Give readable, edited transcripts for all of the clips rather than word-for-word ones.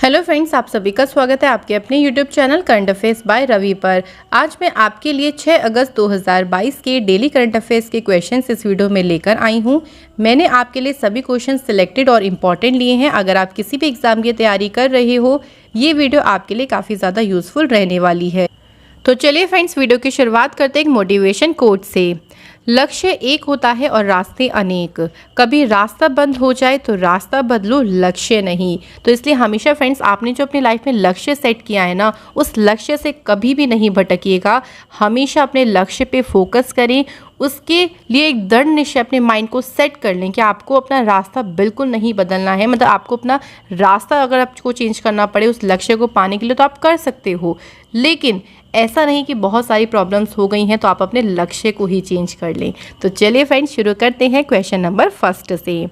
Hello friends, आप सभी का स्वागत है आपके अपने YouTube channel current affairs by Ravi पर। आज मैं आपके लिए 6 अगस्त 2022 के डेली करंट अफेयर्स के क्वेश्चंस इस वीडियो में लेकर आई हूं। मैंने आपके लिए सभी क्वेश्चंस सिलेक्टेड और इम्पॉर्टेंट लिए हैं। अगर आप किसी भी एग्जाम की तैयारी कर रहे हो, ये वीडियो आपके लिए काफ़ी ज़्यादा यूजफुल रहने वाली है। तो चलिए फ्रेंड्स, वीडियो की शुरुआत करते हैं एक मोटिवेशन कोट से। लक्ष्य एक होता है और रास्ते अनेक। कभी रास्ता बंद हो जाए तो रास्ता बदलो, लक्ष्य नहीं। तो इसलिए हमेशा फ्रेंड्स, आपने जो अपनी लाइफ में लक्ष्य सेट किया है ना, उस लक्ष्य से कभी भी नहीं भटकिएगा। हमेशा अपने लक्ष्य पे फोकस करें। उसके लिए एक दृढ़ निश्चय अपने माइंड को सेट कर लें कि आपको अपना रास्ता बिल्कुल नहीं बदलना है। मतलब आपको अपना रास्ता अगर आपको चेंज करना पड़े उस लक्ष्य को पाने के लिए तो आप कर सकते हो, लेकिन ऐसा नहीं कि बहुत सारी प्रॉब्लम्स हो गई हैं तो आप अपने लक्ष्य को ही चेंज कर लें। तो चलिए फ्रेंड्स, शुरू करते हैं क्वेश्चन नंबर फर्स्ट से।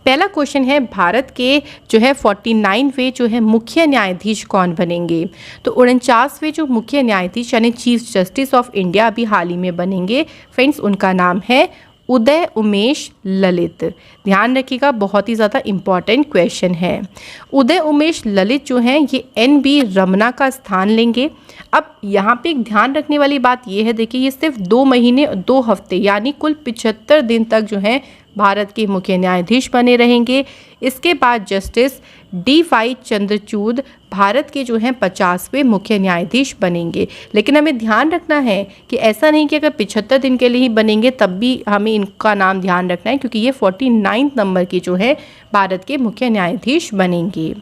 पहला क्वेश्चन है, भारत के जो है 49वें जो है मुख्य न्यायाधीश कौन बनेंगे? तो 49वें जो मुख्य न्यायाधीश यानी चीफ जस्टिस ऑफ इंडिया अभी हाल ही में बनेंगे फ्रेंड्स, उनका नाम है उदय उमेश ललित। ध्यान रखिएगा, बहुत ही ज़्यादा इम्पॉर्टेंट क्वेश्चन है। उदय उमेश ललित जो हैं ये NB रमना का स्थान लेंगे। अब यहाँ पे एक ध्यान रखने वाली बात ये है, देखिए ये सिर्फ 2 महीने 2 हफ्ते यानी कुल 75 दिन तक जो है भारत के मुख्य न्यायाधीश बने रहेंगे। इसके बाद जस्टिस D. चंद्रचूड़ भारत के जो हैं 50वें मुख्य न्यायाधीश बनेंगे। लेकिन हमें ध्यान रखना है कि ऐसा नहीं कि अगर 75 दिन के लिए ही बनेंगे तब भी हमें इनका नाम ध्यान रखना है, क्योंकि ये 49 नंबर की जो है भारत के मुख्य न्यायाधीश बनेंगे।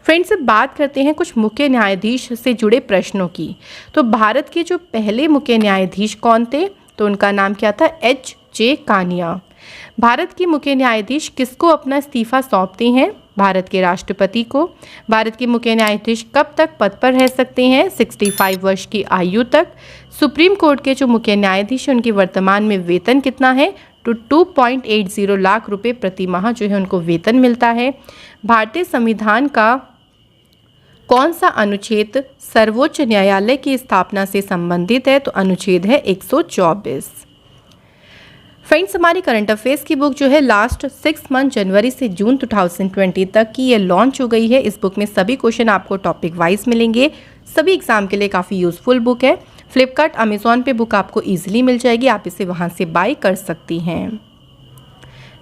फ्रेंड्स, बात करते हैं कुछ मुख्य न्यायाधीश से जुड़े प्रश्नों की। तो भारत के जो पहले मुख्य न्यायाधीश कौन थे? तो उनका नाम क्या था? H.J. कानिया। भारत के मुख्य न्यायाधीश किसको अपना इस्तीफा सौंपते हैं? भारत के राष्ट्रपति को। भारत के मुख्य न्यायाधीश कब तक पद पर रह सकते हैं? 65 वर्ष की आयु तक। सुप्रीम कोर्ट के जो मुख्य न्यायाधीश हैं उनकी वर्तमान में वेतन कितना है? तो 2.80 लाख रुपए प्रति माह जो है उनको वेतन मिलता है। भारतीय संविधान का कौन सा अनुच्छेद सर्वोच्च न्यायालय की स्थापना से संबंधित है? तो अनुच्छेद है 124। फ्रेंड्स, हमारी करंट अफेयर्स की बुक जो है लास्ट 6 मंथ जनवरी से जून 2020 तक की ये लॉन्च हो गई है। इस बुक में सभी क्वेश्चन आपको टॉपिक वाइज मिलेंगे। सभी एग्जाम के लिए काफ़ी यूजफुल बुक है। फ्लिपकार्ट, अमेजॉन पे बुक आपको ईजिली मिल जाएगी, आप इसे वहाँ से बाय कर सकती हैं।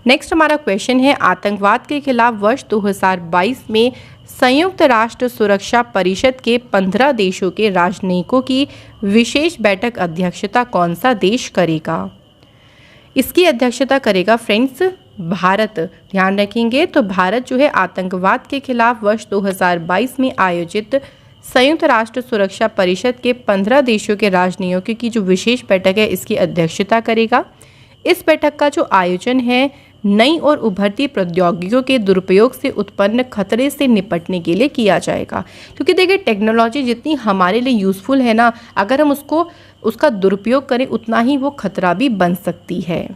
नेक्स्ट हमारा क्वेश्चन है, आतंकवाद के खिलाफ वर्ष 2022 में संयुक्त राष्ट्र सुरक्षा परिषद के 15 देशों के राजनयिकों की विशेष बैठक अध्यक्षता कौन सा देश करेगा? इसकी अध्यक्षता करेगा फ्रेंड्स भारत। ध्यान रखेंगे, तो भारत जो है आतंकवाद के खिलाफ वर्ष 2022 में आयोजित संयुक्त राष्ट्र सुरक्षा परिषद के 15 देशों के राजनयिकों की जो विशेष बैठक है इसकी अध्यक्षता करेगा। इस बैठक का जो आयोजन है नई और उभरती प्रौद्योगिकियों के दुरुपयोग से उत्पन्न खतरे से निपटने के लिए किया जाएगा। क्योंकि देखिए, टेक्नोलॉजी जितनी हमारे लिए यूज़फुल है ना, अगर हम उसका दुरुपयोग करें उतना ही वो खतरा भी बन सकती है।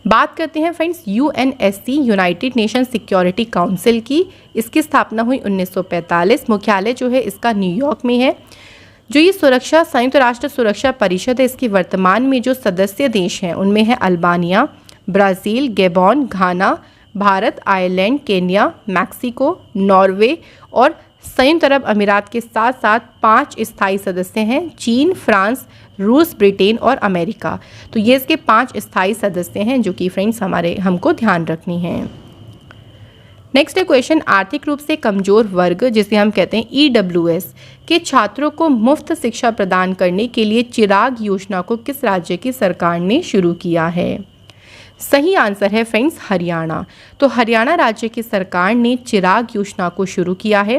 बात करते हैं friends UNSC United nation security council की। इसकी स्थापना हुई 1945। मुख्यालय जो है इसका न्यूयॉर्क में है। जो ये संयुक्त राष्ट्र सुरक्षा परिषद है, इसके वर्तमान में जो सदस्य देश हैं उनमें है Albania, Brazil, Gabon, Ghana, Bharat, Ireland, Kenya, Mexico, Norway और संयुक्त अरब अमीरात के साथ साथ 5 स्थायी सदस्य हैं, चीन, फ्रांस, रूस, ब्रिटेन और अमेरिका। तो ये इसके 5 स्थायी सदस्य हैं जो कि फ्रेंड्स हमको ध्यान रखनी है। नेक्स्ट है क्वेश्चन, आर्थिक रूप से कमजोर वर्ग जिसे हम कहते हैं EWS के छात्रों को मुफ्त शिक्षा प्रदान करने के लिए चिराग योजना को किस राज्य की सरकार ने शुरू किया है? सही आंसर है फ्रेंड्स हरियाणा। तो हरियाणा राज्य की सरकार ने चिराग योजना को शुरू किया है।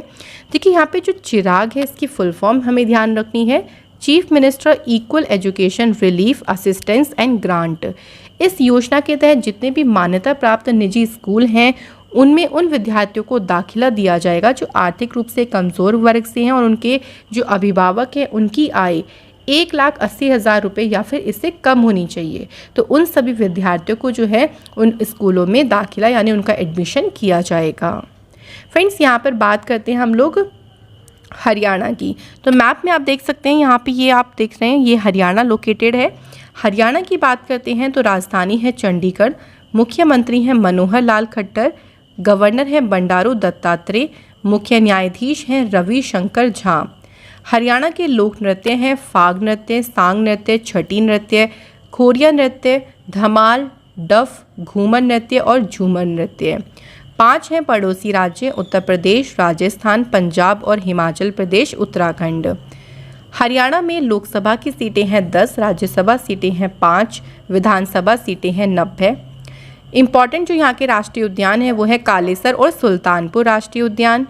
देखिए, यहाँ पे जो चिराग है इसकी फुल फॉर्म हमें ध्यान रखनी है, chief minister equal education relief assistance and grant. इस योजना के तहत जितने भी मान्यता प्राप्त निजी स्कूल हैं उनमें उन विद्यार्थियों को दाखिला दिया जाएगा जो आर्थिक रूप से कमज़ोर वर्ग से हैं और उनके जो अभिभावक हैं उनकी आय 1,80,000 रुपये या फिर इससे कम होनी चाहिए। तो उन सभी विद्यार्थियों को जो है उन स्कूलों में दाखिला यानी उनका एडमिशन किया जाएगा। फ्रेंड्स, यहाँ पर बात करते हैं हम लोग हरियाणा की। तो मैप में आप देख सकते हैं, यहाँ पे ये आप देख रहे हैं ये हरियाणा लोकेटेड है। हरियाणा की बात करते हैं तो राजधानी है चंडीगढ़, मुख्यमंत्री हैं मनोहर लाल खट्टर, गवर्नर हैं बंडारू दत्तात्रेय, मुख्य न्यायाधीश हैं रवि शंकर झा। हरियाणा के लोक नृत्य हैं फाग नृत्य, सांग नृत्य, छठी नृत्य, खोरिया नृत्य, धमाल, डफ, घूमर नृत्य और झूमर नृत्य। 5 हैं पड़ोसी राज्य उत्तर प्रदेश, राजस्थान, पंजाब और हिमाचल प्रदेश, उत्तराखंड। हरियाणा में लोकसभा की सीटें हैं 10, राज्यसभा सीटें हैं 5, विधानसभा सीटें हैं 90। इम्पॉर्टेंट जो यहाँ के राष्ट्रीय उद्यान है वो है कालेसर और सुल्तानपुर राष्ट्रीय उद्यान।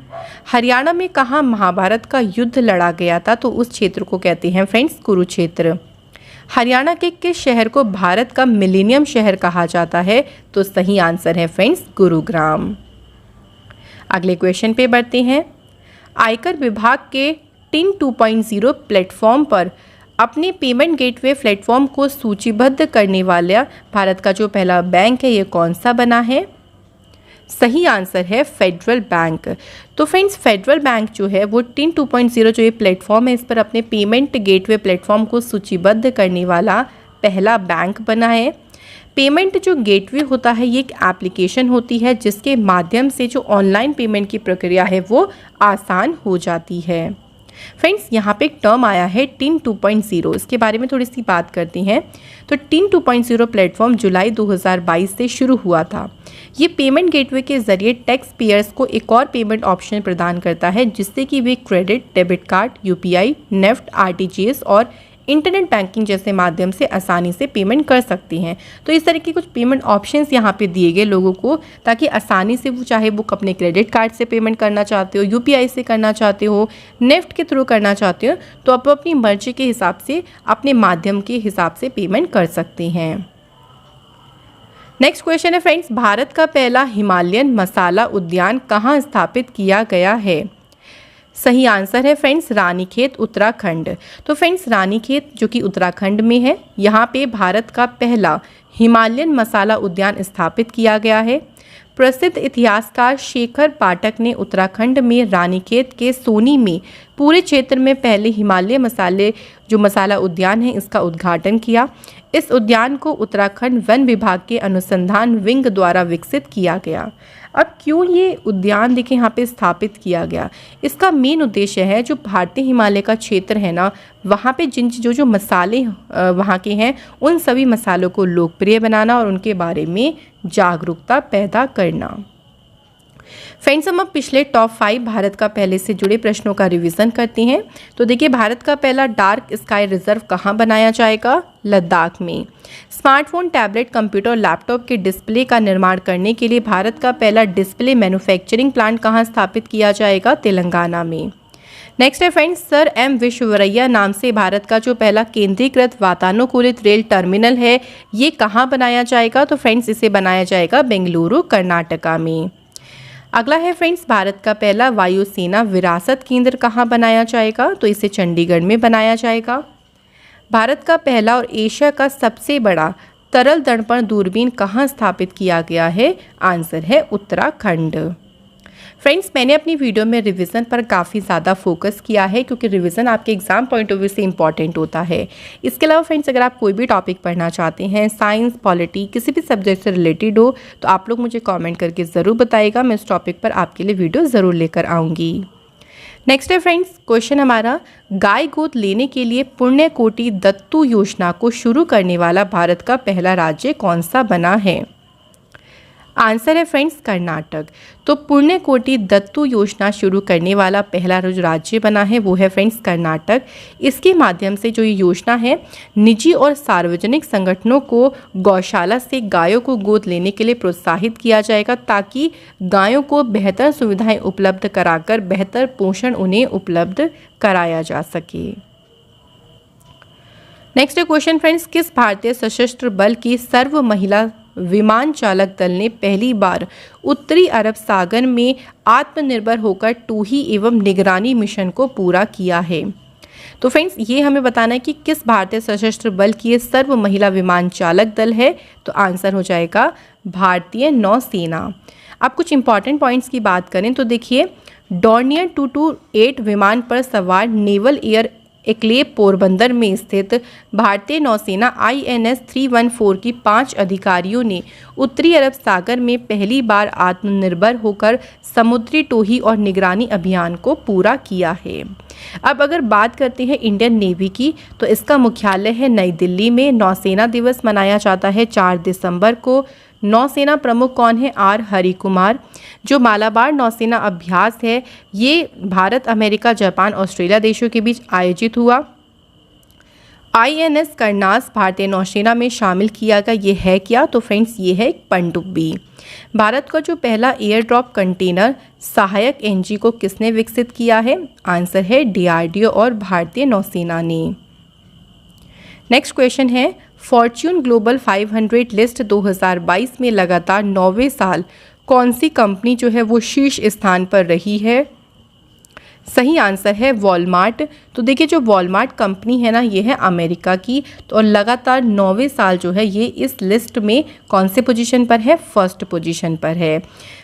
हरियाणा में कहाँ महाभारत का युद्ध लड़ा गया था, तो उस क्षेत्र को कहते हैं फ्रेंड्स कुरुक्षेत्र। हरियाणा के किस शहर को भारत का मिलेनियम शहर कहा जाता है, तो सही आंसर है फ्रेंड्स गुरुग्राम। अगले क्वेश्चन पे बढ़ते हैं। आयकर विभाग के टिन 2.0 प्लेटफॉर्म पर अपने पेमेंट गेटवे प्लेटफॉर्म को सूचीबद्ध करने वाला भारत का जो पहला बैंक है ये कौन सा बना है? सही आंसर है फेडरल बैंक। तो फ्रेंड्स फेडरल बैंक जो है वो टिन 2.0 जो ये प्लेटफॉर्म है इस पर अपने पेमेंट गेटवे प्लेटफॉर्म को सूचीबद्ध करने वाला पहला बैंक बना है। पेमेंट जो गेटवे होता है ये एक एप्लीकेशन होती है जिसके माध्यम से जो ऑनलाइन पेमेंट की प्रक्रिया है वो आसान हो जाती है। फ्रेंड्स यहाँ पे एक टर्म आया है टिन 2.0, इसके बारे में थोड़ी सी बात करते हैं। तो टिन 2.0 प्लेटफॉर्म जुलाई 2022 से शुरू हुआ था। ये पेमेंट गेटवे के जरिए टैक्स पेयर्स को एक और पेमेंट ऑप्शन प्रदान करता है जिससे कि वे credit, debit card, UPI, NEFT, RTGS और इंटरनेट बैंकिंग जैसे माध्यम से आसानी से पेमेंट कर सकती हैं। तो इस तरह के कुछ पेमेंट ऑप्शंस यहाँ पे दिए गए लोगों को ताकि आसानी से वो चाहे वो अपने क्रेडिट कार्ड से पेमेंट करना चाहते हो, यूपीआई से करना चाहते हो, नेफ्ट के थ्रू करना चाहते हो, तो आप अपनी मर्जी के हिसाब से अपने माध्यम के हिसाब से पेमेंट कर सकते हैं। नेक्स्ट क्वेश्चन है फ्रेंड्स, भारत का पहला हिमालयन मसाला उद्यान कहाँ स्थापित किया गया है? सही आंसर है फ्रेंड्स रानीखेत, उत्तराखंड। तो फ्रेंड्स रानीखेत जो कि उत्तराखंड में है, यहाँ पे भारत का पहला हिमालयन मसाला उद्यान स्थापित किया गया है। प्रसिद्ध इतिहासकार शेखर पाठक ने उत्तराखंड में रानीखेत के सोनी में पूरे क्षेत्र में पहले हिमालय मसाला उद्यान है इसका उद्घाटन किया। इस उद्यान को उत्तराखंड वन विभाग के अनुसंधान विंग द्वारा विकसित किया गया। अब क्यों ये उद्यान देखिए यहाँ पे स्थापित किया गया, इसका मेन उद्देश्य है जो भारतीय हिमालय का क्षेत्र है ना, वहाँ पे जो मसाले वहाँ के हैं उन सभी मसालों को लोकप्रिय बनाना और उनके बारे में जागरूकता पैदा करना। फ्रेंड्स हम अब पिछले टॉप 5 भारत का पहले से जुड़े प्रश्नों का रिवीजन करते हैं। तो देखिए भारत का पहला डार्क स्काई रिजर्व कहाँ बनाया जाएगा? लद्दाख में। स्मार्टफोन, टैबलेट, कंप्यूटर और लैपटॉप के डिस्प्ले का निर्माण करने के लिए भारत का पहला डिस्प्ले मैन्युफैक्चरिंग प्लांट कहाँ स्थापित किया जाएगा? तेलंगाना में। नेक्स्ट है फ्रेंड्स, सर एम विश्वेश्वरैया नाम से भारत का जो पहला केंद्रीकृत वातानुकूलित रेल टर्मिनल है ये कहाँ बनाया जाएगा? तो फ्रेंड्स इसे बनाया जाएगा बेंगलुरु, कर्नाटका में। अगला है फ्रेंड्स, भारत का पहला वायुसेना विरासत केंद्र कहाँ बनाया जाएगा? तो इसे चंडीगढ़ में बनाया जाएगा। भारत का पहला और एशिया का सबसे बड़ा तरल दर्पण दूरबीन कहाँ स्थापित किया गया है? आंसर है उत्तराखंड। फ्रेंड्स मैंने अपनी वीडियो में रिवीजन पर काफ़ी ज़्यादा फोकस किया है क्योंकि रिवीजन आपके एग्जाम पॉइंट ऑफ व्यू से इंपॉर्टेंट होता है। इसके अलावा फ्रेंड्स अगर आप कोई भी टॉपिक पढ़ना चाहते हैं, साइंस, पॉलिटी, किसी भी सब्जेक्ट से रिलेटेड हो, तो आप लोग मुझे कमेंट करके ज़रूर बताइएगा। मैं इस टॉपिक पर आपके लिए वीडियो ज़रूर लेकर आऊँगी। नेक्स्ट है फ्रेंड्स क्वेश्चन हमारा, गाय गोद लेने के लिए पुण्य कोटि दत्तू योजना को शुरू करने वाला भारत का पहला राज्य कौन सा बना है? आंसर है फ्रेंड्स कर्नाटक। तो पुण्य कोटि दत्तू योजना शुरू करने वाला पहला जो राज्य बना है वो है फ्रेंड्स कर्नाटक। इसके माध्यम से जो ये योजना है निजी और सार्वजनिक संगठनों को गौशाला से गायों को गोद लेने के लिए प्रोत्साहित किया जाएगा ताकि गायों को बेहतर सुविधाएं उपलब्ध कराकर बेहतर पोषण उन्हें उपलब्ध कराया जा सके। नेक्स्ट क्वेश्चन फ्रेंड्स, किस भारतीय सशस्त्र बल की सर्व महिला विमान चालक दल ने पहली बार उत्तरी अरब सागर में आत्मनिर्भर होकर टूही एवं निगरानी मिशन को पूरा किया है? तो फ्रेंड्स ये हमें बताना है कि किस भारतीय सशस्त्र बल की ये सर्व महिला विमान चालक दल है। तो आंसर हो जाएगा भारतीय नौसेना। अब कुछ इंपॉर्टेंट पॉइंट्स की बात करें तो देखिए डॉर्नियर 228 विमान पर सवार नेवल एयर एक्लेप पोरबंदर में स्थित भारतीय नौसेना INS 314 की 5 अधिकारियों ने उत्तरी अरब सागर में पहली बार आत्मनिर्भर होकर समुद्री टोही और निगरानी अभियान को पूरा किया है। अब अगर बात करते हैं इंडियन नेवी की, तो इसका मुख्यालय है नई दिल्ली में। नौसेना दिवस मनाया जाता है 4 दिसंबर को। नौसेना प्रमुख कौन है? R हरिकुमार। जो मालाबार नौसेना अभ्यास है ये भारत, अमेरिका, जापान, ऑस्ट्रेलिया देशों के बीच आयोजित हुआ। INS करनास भारतीय नौसेना में शामिल किया गया। ये है क्या? तो फ्रेंड्स ये है एक पनडुब्बी। भारत का जो पहला एयर ड्रॉप कंटेनर सहायक NG को किसने विकसित किया है? आंसर है DRDO और भारतीय नौसेना ने। नेक्स्ट क्वेश्चन है, फॉर्च्यून ग्लोबल 500 लिस्ट 2022 में लगातार 9वें साल कौन सी कंपनी जो है वो शीर्ष स्थान पर रही है? सही आंसर है वॉलमार्ट। तो देखिए जो वॉलमार्ट कंपनी है ना, ये है अमेरिका की, तो और लगातार 9वें साल जो है ये इस लिस्ट में कौन से पोजीशन पर है? फर्स्ट पोजीशन पर है।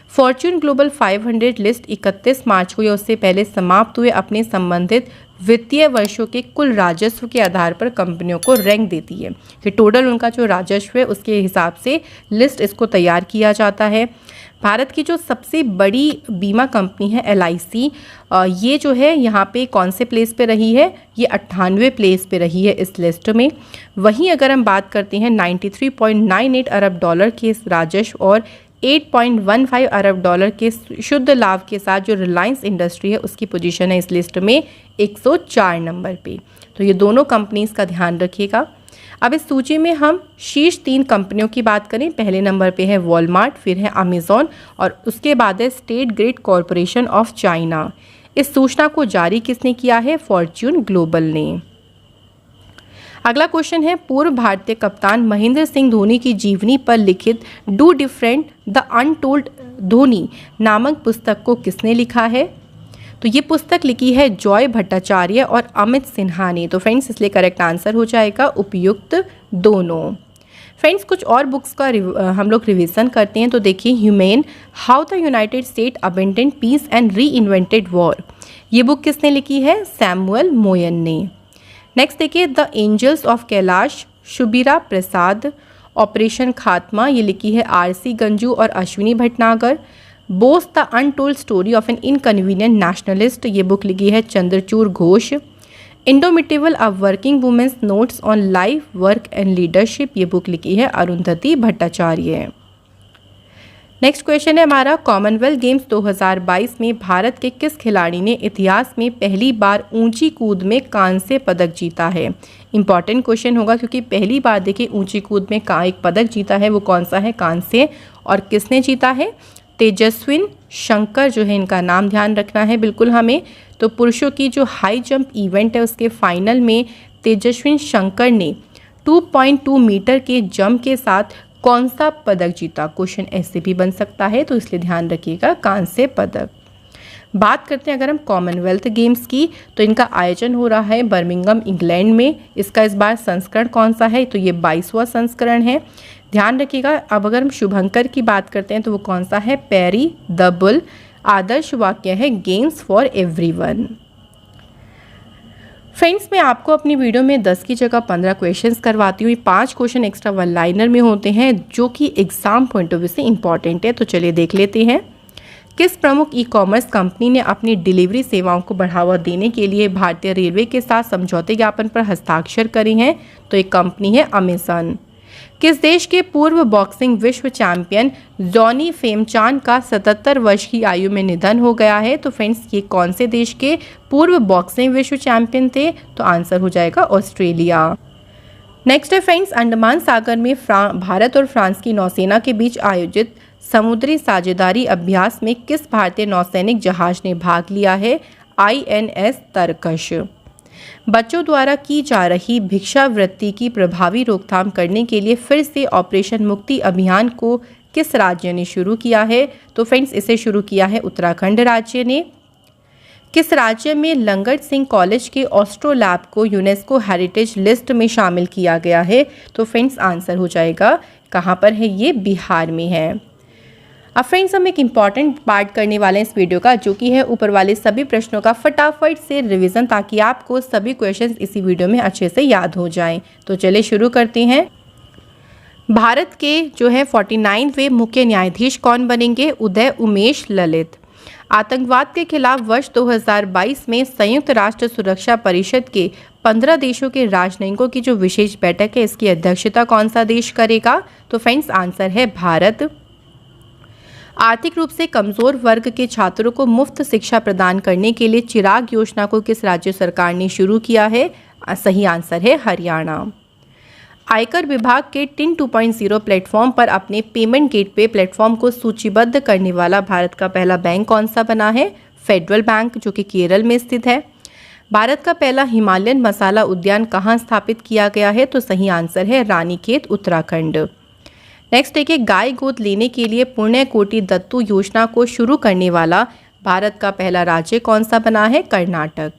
फॉर्च्यून ग्लोबल 500 लिस्ट 31 मार्च को या उससे पहले समाप्त हुए अपने संबंधित वित्तीय वर्षों के कुल राजस्व के आधार पर कंपनियों को रैंक देती है कि टोटल उनका जो राजस्व है उसके हिसाब से लिस्ट इसको तैयार किया जाता है। भारत की जो सबसे बड़ी बीमा कंपनी है LIC, ये जो है यहाँ पे कौन से प्लेस पे रही है? ये 98वें प्लेस पे रही है इस लिस्ट में। वहीं अगर हम बात करते हैं 93.98 अरब डॉलर के राजस्व और 8.15 अरब डॉलर के शुद्ध लाभ के साथ जो रिलायंस इंडस्ट्री है उसकी पोजीशन है इस लिस्ट में 104 नंबर पे। तो ये दोनों कंपनीज का ध्यान रखिएगा। अब इस सूची में हम शीर्ष 3 कंपनियों की बात करें। पहले नंबर पे है वॉलमार्ट, फिर है अमेजॉन और उसके बाद है state grid corporation of China. इस सूचना को जारी किसने किया है? फॉर्च्यून ग्लोबल ने। अगला क्वेश्चन है, पूर्व भारतीय कप्तान महेंद्र सिंह धोनी की जीवनी पर लिखित do different the untold Dhoni नामक पुस्तक को किसने लिखा है? तो ये पुस्तक लिखी है जॉय भट्टाचार्य और अमित सिन्हा ने। तो फ्रेंड्स इसलिए करेक्ट आंसर हो जाएगा उपयुक्त दोनों। फ्रेंड्स कुछ और बुक्स का हम लोग रिवीजन करते हैं। तो देखिए humane, how the United State abandoned peace and reinvented war, ये बुक किसने लिखी है? सैमुअल मोयन ने। नेक्स्ट देखिए the angels of Kailash, Shubira Prasad. Operation Khatma, ये लिखी है RC गंजू और Ashwini Bhatnagar. Bose the untold story of an inconvenient nationalist, ये बुक लिखी है Chandrachur Ghosh. Indomitable a working women's notes on life, work and leadership, ये बुक लिखी है अरुंधति भट्टाचार्य। नेक्स्ट क्वेश्चन है हमारा, कॉमनवेल्थ गेम्स 2022 में भारत के किस खिलाड़ी ने इतिहास में पहली बार ऊंची कूद में कांस्य पदक जीता है? इंपॉर्टेंट क्वेश्चन होगा क्योंकि पहली बार देखिए ऊंची कूद में एक पदक जीता है, वो कौन सा है? कांस्य। और किसने जीता है? तेजस्विन शंकर जो है इनका नाम ध्यान रखना है बिल्कुल हमें। तो पुरुषों की जो हाई जंप इवेंट है उसके फाइनल में तेजस्विन शंकर ने 2.2 मीटर के जंप के साथ कौन सा पदक जीता? क्वेश्चन ऐसे भी बन सकता है, तो इसलिए ध्यान रखिएगा कांस्य पदक। बात करते हैं अगर हम कॉमनवेल्थ गेम्स की, तो इनका आयोजन हो रहा है बर्मिंघम इंग्लैंड में। इसका इस बार संस्करण कौन सा है? तो ये 22वां संस्करण है, ध्यान रखिएगा। अब अगर हम शुभंकर की बात करते हैं तो वो कौन सा है? Peri the bull. आदर्श वाक्य है गेम्स फॉर एवरीवन। फ्रेंड्स मैं आपको अपनी वीडियो में 10 की जगह 15 क्वेश्चंस करवाती हूँ। 5 क्वेश्चन एक्स्ट्रा वन लाइनर में होते हैं जो कि एग्जाम पॉइंट ऑफ व्यू से इंपॉर्टेंट है। तो चलिए देख लेते हैं। किस प्रमुख ई कॉमर्स कंपनी ने अपनी डिलीवरी सेवाओं को बढ़ावा देने के लिए भारतीय रेलवे के साथ समझौते ज्ञापन पर हस्ताक्षर करे हैं? तो एक कंपनी है अमेजन। किस देश के पूर्व बॉक्सिंग विश्व चैंपियन जॉनी फेमचान का 77 वर्ष की आयु में निधन हो गया है? तो फ्रेंड्स ये कौन से देश के पूर्व बॉक्सिंग विश्व चैंपियन थे? तो आंसर हो जाएगा ऑस्ट्रेलिया। नेक्स्ट है फ्रेंड्स, अंडमान सागर में भारत और फ्रांस की नौसेना के बीच आयोजित समुद्री साझेदारी अभ्यास में किस भारतीय नौसैनिक जहाज ने भाग लिया है? INS तरकश। बच्चों द्वारा की जा रही भिक्षावृत्ति की प्रभावी रोकथाम करने के लिए फिर से ऑपरेशन मुक्ति अभियान को किस राज्य ने शुरू किया है? तो फ्रेंड्स इसे शुरू किया है उत्तराखंड राज्य ने। किस राज्य में लंगट सिंह कॉलेज के ऑस्ट्रोलैब को यूनेस्को हेरिटेज लिस्ट में शामिल किया गया है? तो फ्रेंड्स आंसर हो जाएगा कहाँ पर है? ये बिहार में है। अब फ्रेंड्स हम एक इम्पॉर्टेंट पार्ट करने वाले हैं इस वीडियो का, जो कि है ऊपर वाले सभी प्रश्नों का फटाफट से रिवीजन, ताकि आपको सभी क्वेश्चंस इसी वीडियो में अच्छे से याद हो जाएं। तो चलिए शुरू करते हैं। भारत के जो है 49वें मुख्य न्यायाधीश कौन बनेंगे? उदय उमेश ललित। आतंकवाद के खिलाफ वर्ष 2022 में संयुक्त राष्ट्र सुरक्षा परिषद के 15 देशों के राजनयिकों की जो विशेष बैठक है, इसकी अध्यक्षता कौन सा देश करेगा? तो फ्रेंड्स आंसर है भारत। आर्थिक रूप से कमजोर वर्ग के छात्रों को मुफ्त शिक्षा प्रदान करने के लिए चिराग योजना को किस राज्य सरकार ने शुरू किया है? सही आंसर है हरियाणा। आयकर विभाग के टिन 2.0 प्लेटफॉर्म पर अपने पेमेंट गेटवे प्लेटफॉर्म को सूचीबद्ध करने वाला भारत का पहला बैंक कौन सा बना है? फेडरल बैंक, जो कि केरल में स्थित है। भारत का पहला हिमालयन मसाला उद्यान कहाँ स्थापित किया गया है? तो सही आंसर है रानीखेत, उत्तराखंड। नेक्स्ट देखिए, गाय गोद लेने के लिए पुण्य कोटि दत्तू योजना को शुरू करने वाला भारत का पहला राज्य कौन सा बना है? कर्नाटक।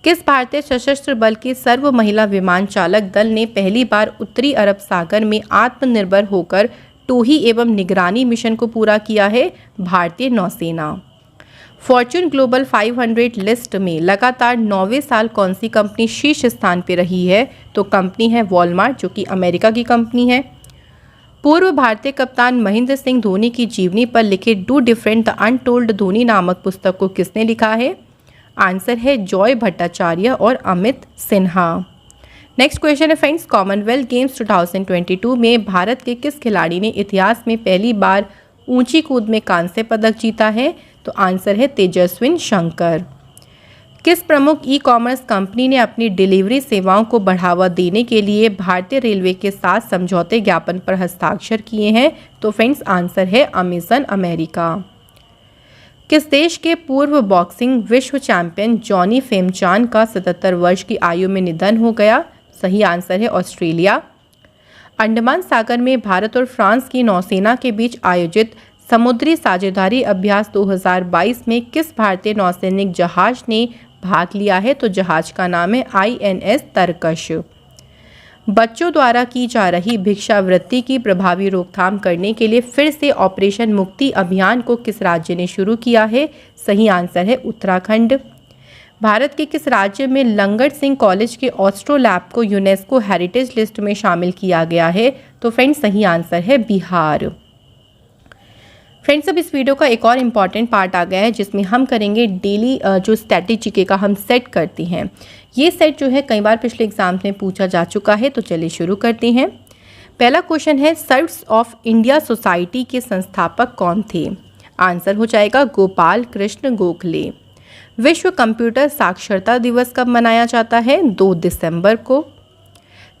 किस भारतीय सशस्त्र बल की सर्व महिला विमान चालक दल ने पहली बार उत्तरी अरब सागर में आत्मनिर्भर होकर टोही एवं निगरानी मिशन को पूरा किया है? भारतीय नौसेना। फॉर्च्यून ग्लोबल 500 लिस्ट में लगातार 9वें साल कौन सी कंपनी शीर्ष स्थान पर रही है? तो कंपनी है वॉलमार्ट, जो कि अमेरिका की कंपनी है। पूर्व भारतीय कप्तान महेंद्र सिंह धोनी की जीवनी पर लिखित do different the untold Dhoni नामक पुस्तक को किसने लिखा है? आंसर है जॉय भट्टाचार्य और अमित सिन्हा। नेक्स्ट क्वेश्चन है फ्रेंड्स, कॉमनवेल्थ गेम्स 2022 में भारत के किस खिलाड़ी ने इतिहास में पहली बार ऊंची कूद में कांस्य पदक जीता है? तो आंसर है तेजस्विन शंकर। किस प्रमुख ई कॉमर्स कंपनी ने अपनी डिलीवरी सेवाओं को बढ़ावा देने के लिए भारतीय रेलवे के साथ समझौते ज्ञापन पर हस्ताक्षर किए हैं? तो फ्रेंड्स आंसर है अमेजन अमेरिका। किस देश के पूर्व बॉक्सिंग विश्व चैंपियन जॉनी फेमचान का 77 वर्ष की आयु में निधन हो गया? सही आंसर है ऑस्ट्रेलिया। अंडमान सागर में भारत और फ्रांस की नौसेना के बीच आयोजित समुद्री साझेदारी अभ्यास 2022 में किस भारतीय नौसैनिक जहाज ने भाग लिया है? तो जहाज का नाम है INS तरकश। बच्चों द्वारा की जा रही भिक्षावृत्ति की प्रभावी रोकथाम करने के लिए फिर से ऑपरेशन मुक्ति अभियान को किस राज्य ने शुरू किया है? सही आंसर है उत्तराखंड। भारत के किस राज्य में लंगट सिंह कॉलेज के ऑस्ट्रोलैब को यूनेस्को हेरिटेज लिस्ट में शामिल किया गया है? तो फ्रेंड्स सही आंसर है बिहार। फ्रेंड्स अब इस वीडियो का एक और इम्पॉर्टेंट पार्ट आ गया है, जिसमें हम करेंगे डेली जो स्ट्रैटेजी का हम सेट करते हैं। ये सेट जो है कई बार पिछले एग्जाम्स में पूछा जा चुका है। तो चलिए शुरू करते हैं। पहला क्वेश्चन है, सर्व्स ऑफ इंडिया सोसाइटी के संस्थापक कौन थे? आंसर हो जाएगा गोपाल कृष्ण गोखले। विश्व कंप्यूटर साक्षरता दिवस कब मनाया जाता है? 2 दिसंबर को।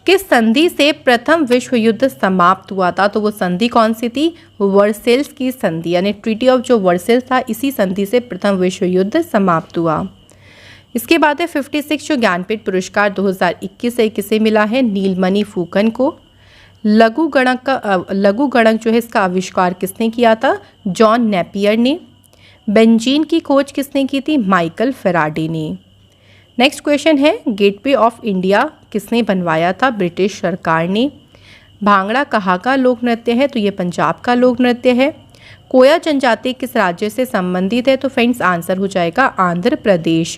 किस संधि से प्रथम विश्व युद्ध समाप्त हुआ था? तो वो संधि कौन सी थी? वर्सेल्स की संधि, यानी ट्रीटी ऑफ जो वर्सेल्स था, इसी संधि से प्रथम विश्व युद्ध समाप्त हुआ। इसके बाद है 56 जो ज्ञानपीठ पुरस्कार 2021 से किसे मिला है? नीलमणि फूकन को। लघु गणक जो है इसका आविष्कार किसने किया था? जॉन नेपियर ने। बेंजीन की खोज किसने की थी? माइकल फेराडे ने। नेक्स्ट क्वेश्चन है, गेटवे ऑफ इंडिया किसने बनवाया था? ब्रिटिश सरकार ने। भांगड़ा कहाँ का लोक नृत्य है? तो ये पंजाब का लोक नृत्य है। कोया जनजाति किस राज्य से संबंधित है? तो फ्रेंड्स आंसर हो जाएगा आंध्र प्रदेश।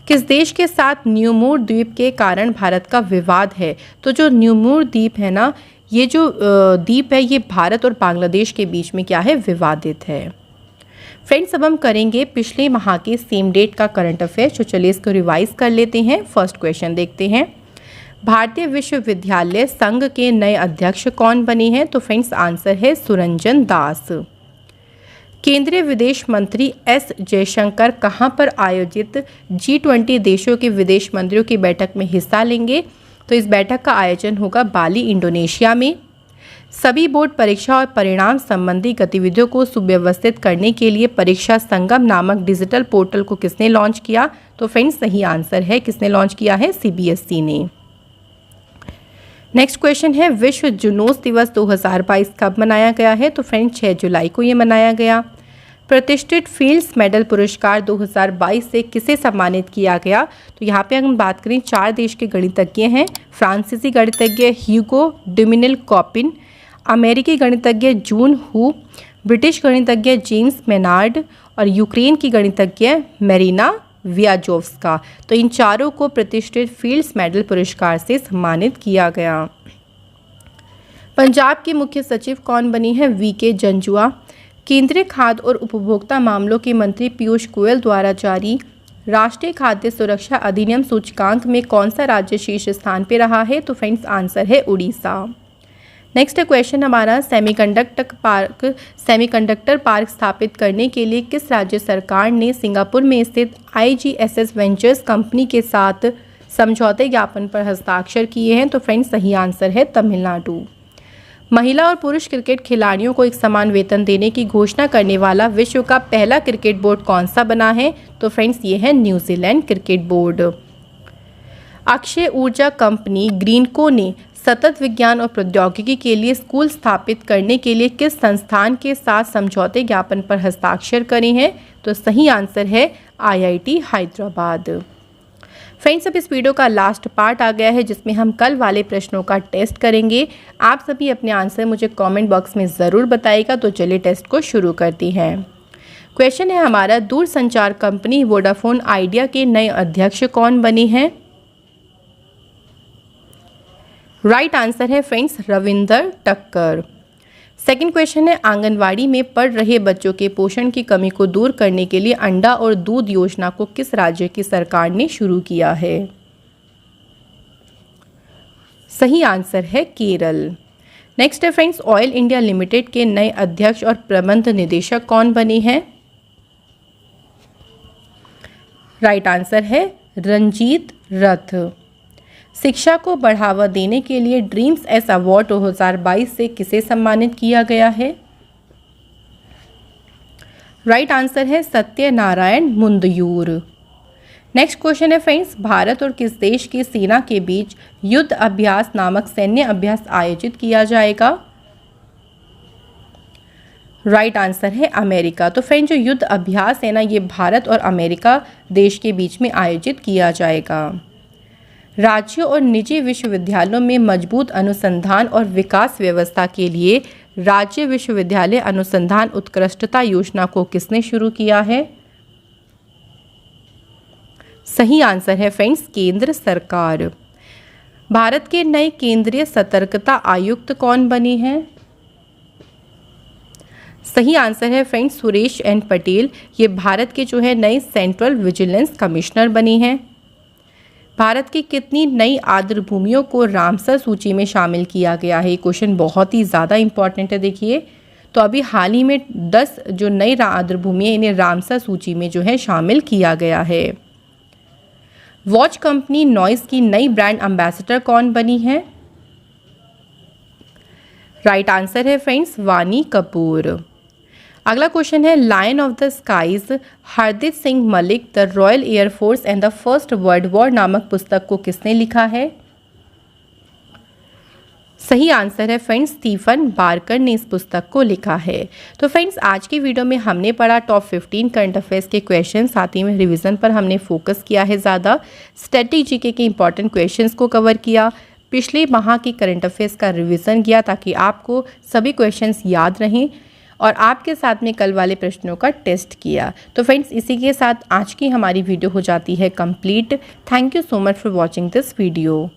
किस देश के साथ न्यूमूर द्वीप के कारण भारत का विवाद है? तो जो न्यूमूर द्वीप है ना, ये जो द्वीप है ये भारत और बांग्लादेश के बीच में क्या है? विवादित है। फ्रेंड्स अब हम करेंगे पिछले माह के सेम डेट का करंट अफेयर। तो चलिए इसको रिवाइज कर लेते हैं। फर्स्ट क्वेश्चन देखते हैं, भारतीय विश्वविद्यालय संघ के नए अध्यक्ष कौन बने हैं? तो फ्रेंड्स आंसर है सुरंजन दास। केंद्रीय विदेश मंत्री एस जयशंकर कहां पर आयोजित G20 देशों के विदेश मंत्रियों की बैठक में हिस्सा लेंगे? तो इस बैठक का आयोजन होगा बाली, इंडोनेशिया में। सभी बोर्ड परीक्षा और परिणाम संबंधी गतिविधियों को सुव्यवस्थित करने के लिए परीक्षा संगम नामक डिजिटल पोर्टल को किसने लॉन्च किया? तो फ्रेंड्स सही आंसर है किसने लॉन्च किया है? CBSE ने। नेक्स्ट क्वेश्चन है, विश्व जुनूस दिवस 2022 कब मनाया गया है? तो फ्रेंड्स 6 जुलाई को ये मनाया गया। प्रतिष्ठित फील्ड्स मेडल पुरस्कार 2022 से किसे सम्मानित किया गया? तो यहाँ पे हम बात करें 4 देश के गणितज्ञ हैं। फ्रांसीसी गणितज्ञ ह्यूगो डोमिनिल कॉपिन, अमेरिकी गणितज्ञ जून हू, ब्रिटिश गणितज्ञ जेम्स मेनार्ड और यूक्रेन की गणितज्ञ मेरिना वियाजोव्स्का। तो इन चारों को प्रतिष्ठित फील्ड्स मेडल पुरस्कार से सम्मानित किया गया। पंजाब की मुख्य सचिव कौन बनी है? वीके जंजुआ। केंद्रीय खाद्य और उपभोक्ता मामलों के मंत्री पीयूष गोयल द्वारा जारी राष्ट्रीय खाद्य सुरक्षा अधिनियम सूचकांक में कौन सा राज्य शीर्ष स्थान पर रहा है? तो फ्रेंड्स आंसर है उड़ीसा। नेक्स्ट क्वेश्चन हमारा, सेमीकंडक्टर पार्क स्थापित करने के लिए किस राज्य सरकार ने सिंगापुर में स्थित IGSS वेंचर्स कंपनी के साथ समझौते ज्ञापन पर हस्ताक्षर किए हैं? तो फ्रेंड्स सही आंसर है तमिलनाडु। महिला और पुरुष क्रिकेट खिलाड़ियों को एक समान वेतन देने की घोषणा करने वाला विश्व का पहला क्रिकेट बोर्ड कौन सा बना है? तो फ्रेंड्स ये है न्यूजीलैंड क्रिकेट बोर्ड। अक्षय ऊर्जा कंपनी ग्रीनको ने सतत विज्ञान और प्रौद्योगिकी के लिए स्कूल स्थापित करने के लिए किस संस्थान के साथ समझौते ज्ञापन पर हस्ताक्षर करे हैं? तो सही आंसर है IIT हैदराबाद। फ्रेंड्स, अब इस वीडियो का लास्ट पार्ट आ गया है जिसमें हम कल वाले प्रश्नों का टेस्ट करेंगे। आप सभी अपने आंसर मुझे कमेंट बॉक्स में ज़रूर बताइएगा। तो चलिए टेस्ट को शुरू करती हैं। क्वेश्चन है हमारा, दूरसंचार कंपनी वोडाफोन आइडिया के नए अध्यक्ष कौन बने हैं? राइट आंसर है फ्रेंड्स रविंदर टक्कर। सेकंड क्वेश्चन है, आंगनवाड़ी में पढ़ रहे बच्चों के पोषण की कमी को दूर करने के लिए अंडा और दूध योजना को किस राज्य की सरकार ने शुरू किया है? सही आंसर है केरल। नेक्स्ट है फ्रेंड्स, ऑयल इंडिया लिमिटेड के नए अध्यक्ष और प्रबंध निदेशक कौन बने हैं? राइट आंसर है रंजीत रथ। शिक्षा को बढ़ावा देने के लिए ड्रीम्स एस अवार्ड 2022 से किसे सम्मानित किया गया है? राइट आंसर है सत्यनारायण मुंदयूर। नेक्स्ट क्वेश्चन है फ्रेंड्स, भारत और किस देश की सेना के बीच युद्ध अभ्यास नामक सैन्य अभ्यास आयोजित किया जाएगा? राइट आंसर है अमेरिका। तो फ्रेंड्स, जो युद्ध अभ्यास है ना, ये भारत और अमेरिका देश के बीच में आयोजित किया जाएगा। राज्यों और निजी विश्वविद्यालयों में मजबूत अनुसंधान और विकास व्यवस्था के लिए राज्य विश्वविद्यालय अनुसंधान उत्कृष्टता योजना को किसने शुरू किया है? सही आंसर है फ्रेंड्स केंद्र सरकार। भारत के नए केंद्रीय सतर्कता आयुक्त कौन बने हैं? सही आंसर है फ्रेंड्स सुरेश एन पटेल। ये भारत के जो है नए सेंट्रल विजिलेंस कमिश्नर बने हैं। भारत की कितनी नई आर्द्र भूमियों को रामसर सूची में शामिल किया गया है? ये क्वेश्चन बहुत ही ज़्यादा इंपॉर्टेंट है। देखिए, तो अभी हाल ही में 10 जो नई आर्द्र भूमि है इन्हें रामसर सूची में जो है शामिल किया गया है। वॉच कंपनी नॉइस की नई ब्रांड एम्बेसडर कौन बनी है? राइट आंसर है फ्रेंड्स वानी कपूर। अगला क्वेश्चन है, lion of the skies Hardeep Singh Malik the royal air force and the first world war नामक पुस्तक को किसने लिखा है? सही आंसर है फ्रेंड्स स्टीफन बार्कर ने इस पुस्तक को लिखा है। तो फ्रेंड्स, आज की वीडियो में हमने पढ़ा टॉप 15 करंट अफेयर्स के क्वेश्चन, साथ ही में रिवीजन पर हमने फोकस किया है ज़्यादा। स्टैटिक जीके के इंपॉर्टेंट क्वेश्चंस को कवर किया, पिछले माह की करंट अफेयर्स का रिवीजन किया ताकि आपको सभी क्वेश्चंस याद रहें, और आपके साथ में कल वाले प्रश्नों का टेस्ट किया। तो फ्रेंड्स, इसी के साथ आज की हमारी वीडियो हो जाती है complete. Thank you so much for watching this video.